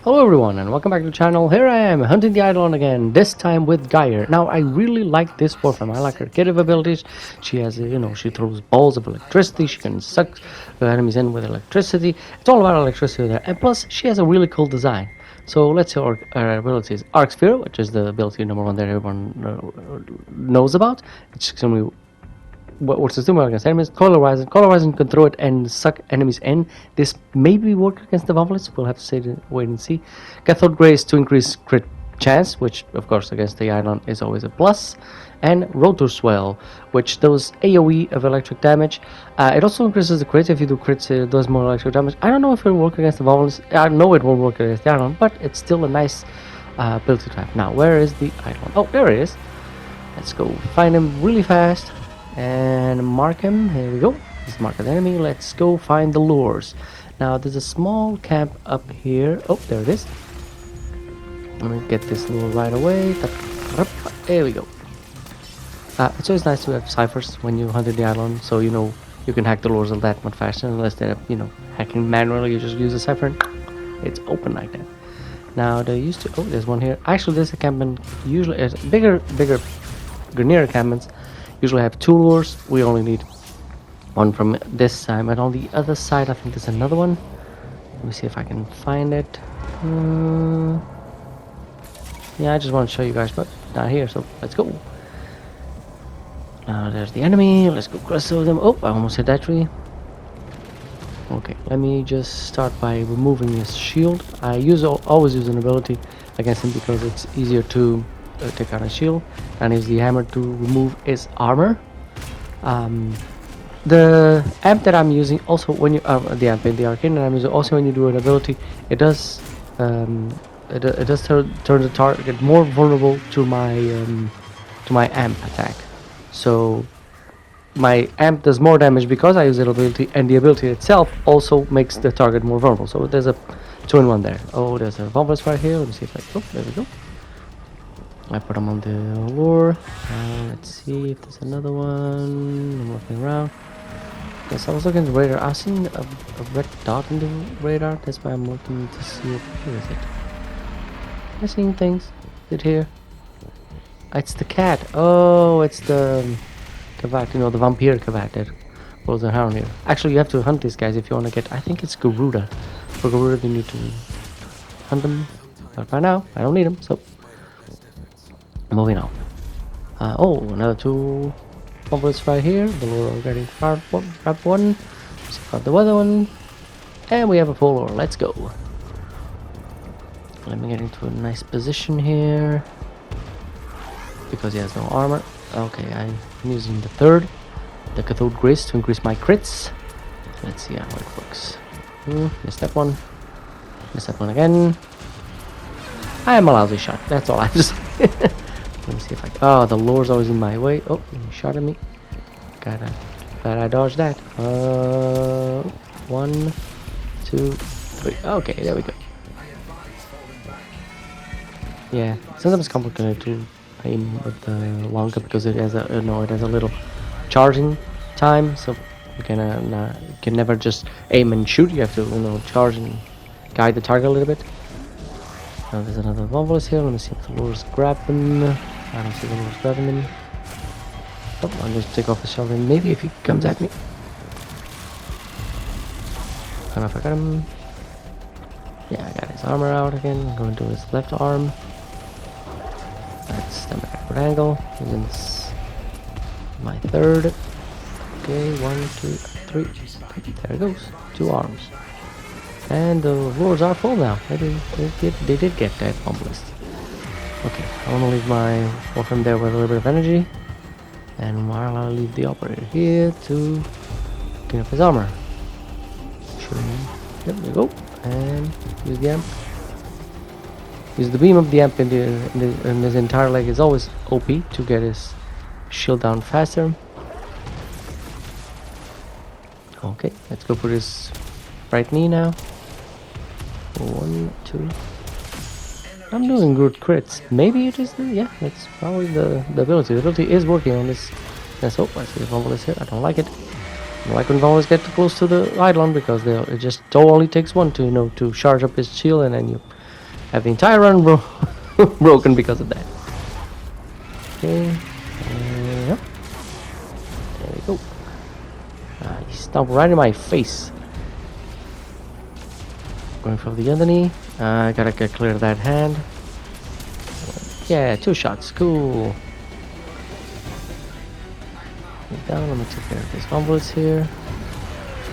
Hello everyone and welcome back to the channel. Here I am hunting the Eidolon again, this time with Gyre. Now I really like this Warframe. I like her creative abilities. She has, she throws balls of electricity. She can suck enemies in with electricity. It's all about electricity there. And plus, she has a really cool design. So let's see our abilities. Arc Sphere, which is the ability number one that everyone knows about. It's extremely what's the similar against enemies. Color can throw it and suck enemies in. This maybe work against the Vomblets. We'll have to wait and see. Cathode Grace to increase crit chance, which of course against the Eidolon is always a plus. And Rotor Swell, which does AoE of electric damage. It also increases the crit. If you do crits, it does more electric damage. I don't know if it will work against the Vomblets. I know it won't work against the Eidolon, but it's still a nice ability to have. Now, where is the Eidolon? Oh, there it is. Let's go find him really fast and mark him. Here we go. Let's mark an enemy. Let's go find the lures. Now there's a small camp up here. Oh, there it is. Let me get this lure right away. There we go. It's always nice to have ciphers when you hunt the Eidolon, so you know you can hack the lures that much faster. Unless they're hacking manually, you just use a cipher and it's open like that. Now they used to. Oh, there's one here. Actually, there's a campman. Usually, it's bigger Grineer encampments usually have two lures. We only need one from this side, but on the other side I think there's another one. Let me see if I can find it. Yeah, I just want to show you guys, but not here, so let's go. Now there's the enemy. Let's go cross over them. Oh, I almost hit that tree. Okay, let me just start by removing his shield. I always use an ability against him because it's easier to take out a shield, and use the hammer to remove his armor. The amp that I'm using also when you the amp in the arcane that I'm using also when you do an ability, it does turn the target more vulnerable to my amp attack. So my amp does more damage because I use that ability, and the ability itself also makes the target more vulnerable. So there's a 2-in-1 there. Oh, there's a Vomblets right here. Let me see if I. Oh, there we go. I put them on the lure. Let's see if there's another one. I'm looking around. Yes, I was looking at the radar. I've seen a red dot in the radar. That's why I'm looking to see if where is it. I'm seeing things. Is it here? It's the cat. Oh, it's the Kavat. The vampire Kavat that rolls around here. Actually, you have to hunt these guys if you want to get. I think it's Garuda. For Garuda, you need to hunt them. But right now, I don't need them. So. Moving on. Oh, another two Vomblets right here. The lure already grabbed one. Let's grab the other one. And we have a full lure. Let's go. Let me get into a nice position here. Because he has no armor. Okay, I'm using the third. The Cathode Grace to increase my crits. Let's see how it works. Missed that one. Missed that one again. I am a lousy shot. That's all I have to say. Let me see if I can. Oh, the lure's always in my way. Oh, he shot at me. Glad I dodged that. 1, 2, 3. Okay, there we go. Yeah, sometimes it's complicated to aim with the long gun because it has a little charging time, so you can never just aim and shoot. You have to charge and guide the target a little bit. Now there's another Vomblets here. Let me see if the lures grab them. I don't see the lures grabbing them. Oh, I'll just take off the shell and maybe if he comes at me. I don't know if I got him. Yeah, I got his armor out again. I'm going to his left arm. That's the backward angle. Using my third. Okay, 1, 2, 3. There it goes. 2 arms. And the lures are full now. They did get that Vomblets. Okay, I want to leave my Warframe there with a little bit of energy. And while I leave the operator here to clean up his armor. Yep, there we go. And use the amp. Use the beam of the amp in his entire leg is always OP to get his shield down faster. Okay, let's go for this right knee now. 1, 2. I'm doing good crits. Maybe it is yeah, that's probably the ability. The ability is working on this. Yes, oh, I see the Vomblets here. I don't like it. Well, I couldn't always get too close to the Eidolon because it just only takes one to to charge up his shield, and then you have the entire run broken because of that. Okay, yep. There we go. He stomped right in my face. Going for the other knee. I gotta get clear of that hand. Yeah, 2 shots. Cool. Down. Let me take care of these bullets here.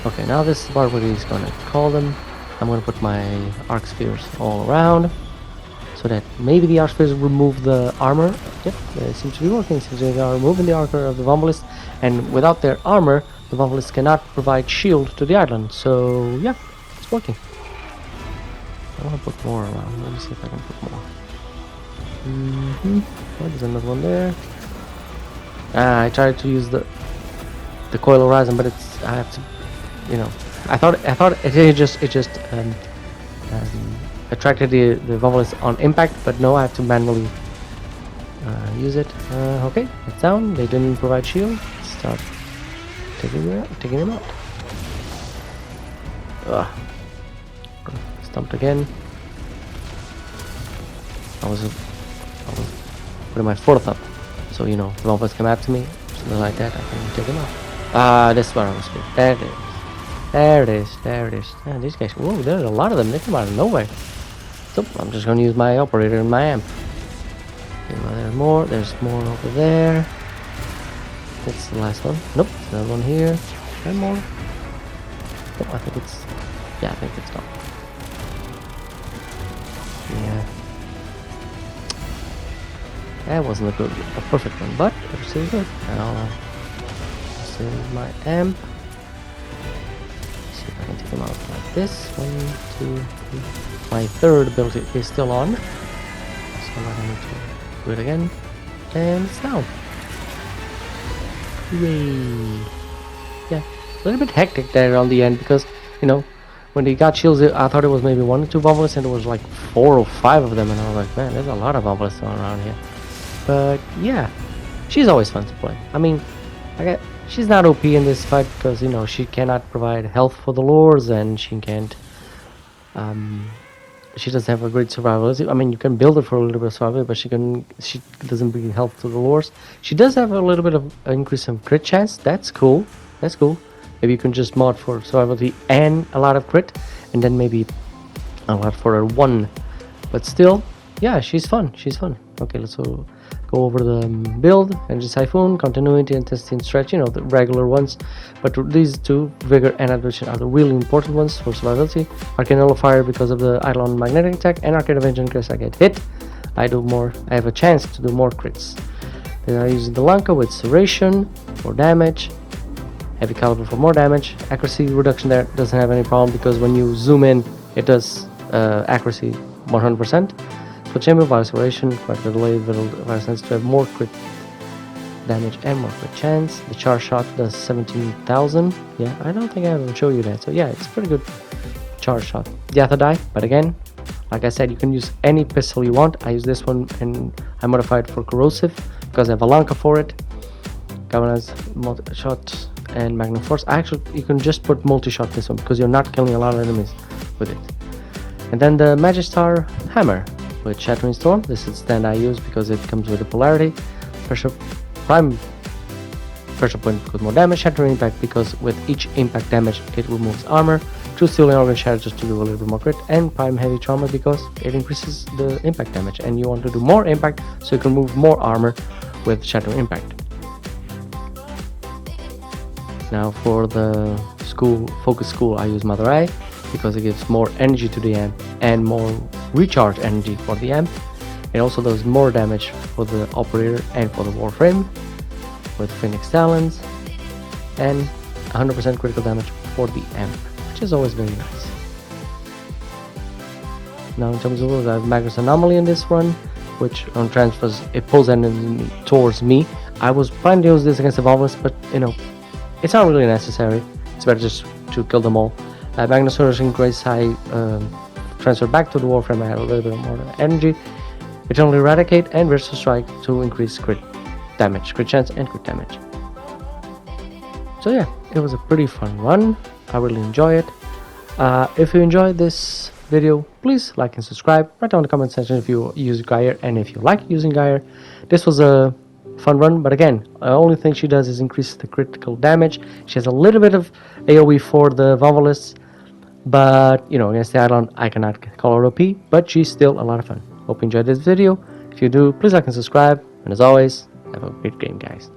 Okay, now this is the part where he's gonna call them. I'm gonna put my arc spheres all around, so that maybe the arc spheres remove the armor. Yep, it seems to be working. Since they are removing the armor of the Vombalist, and without their armor, the Vombalist cannot provide shield to the island. So yeah, it's working. I want to put more around. Let me see if I can put more. Oh, there's another one there. I tried to use the coil horizon, but I have to, I thought it just attracted the Vombalist on impact, but no, I have to manually use it. Okay, it's down. They didn't provide shield. Let's start taking him out. Stumped again. I was putting my foot up, so the Vombalist come after me, something like that. I can take him out. This is where I was good. There it is. There it is. There it is. Yeah, these guys. Whoa, there's a lot of them. They come out of nowhere. So I'm just gonna use my operator and my amp. Okay, well, there's more. There's more over there. That's the last one. Nope. There's another one here. And more. Oh, I think it's. Yeah, I think it's gone. Yeah. That wasn't a perfect one, but it was still good. Now, save my amp. See if I can take them out like this. 1, 2, 3. My third ability is still on, so I need to do it again, and it's down. Yay! Yeah, a little bit hectic there on the end because when they got shields, I thought it was maybe 1 or 2 Vombalists, and it was like 4 or 5 of them, and I was like, man, there's a lot of Vombalists going around here. But yeah, she's always fun to play. I mean, she's not OP in this fight because she cannot provide health for the lures, and she can't. She doesn't have a great survivability. I mean, you can build her for a little bit of survival, but she doesn't bring health to the lures. She does have a little bit of increase in crit chance. That's cool. That's cool. Maybe you can just mod for survivability and a lot of crit, and then maybe a lot for her 1. But still, yeah, she's fun. She's fun. Okay, let's go over the build. Energy Siphon, Continuity, Intensity, and Stretch, the regular ones. But these 2, Vigor and Adaptation, are the really important ones for survivability. Arcane Nullifier because of the Eidolon magnetic attack, and Arcane Avenger in case I get hit. I have a chance to do more crits. Then I use the Lanka with Serration for damage. Heavy Caliber for more damage. Accuracy reduction there doesn't have any problem because when you zoom in, it does accuracy 100%. So Chamber of Isolation, quite a delay, virus sense to have more crit damage and more crit chance. The Charge Shot does 17,000. Yeah, I don't think I ever show you that. So yeah, it's pretty good Charge Shot. Die, but again, like I said, you can use any pistol you want. I use this one and I modified for Corrosive because I have a Lanka for it. Galvanized multi-shot and Magnum Force. Actually, you can just put multi-shot this one because you're not killing a lot of enemies with it. And then the Magistar Hammer with Shattering Storm. This is the stand I use because it comes with a polarity. Prime pressure point with more damage. Shattering Impact because with each impact damage it removes armor. True Stealing Organ Shatter just to do a little bit more crit. And Prime Heavy Trauma because it increases the impact damage and you want to do more impact so you can remove more armor with Shattering Impact. Now for the Focus School I use Mother Eye because it gives more energy to the amp and more recharge energy for the amp. It also does more damage for the operator and for the Warframe with Phoenix Talons, and 100% critical damage for the amp, which is always very nice. Now in terms of rules, I have Magnus Anomaly in this run, which on transfers it pulls enemy towards me. I was planning to use this against the Vombalist, but it's not really necessary. It's better just to kill them all. Magnus Flourishing Grace I transfer back to the Warframe. I had a little bit more energy. Eternal Eradicate and Versus Strike to increase crit damage, crit chance and crit damage. So yeah, it was a pretty fun run. I really enjoy it. If you enjoyed this video, please like and subscribe. Write down in the comment section if you use Gyre and if you like using Gyre. This was a fun run, but again, the only thing she does is increase the critical damage. She has a little bit of AoE for the Vovalists, but you know, against the Eidolon, I cannot call her OP, but she's still a lot of fun. Hope you enjoyed this video. If you do, please like and subscribe, and as always, have a great game, guys.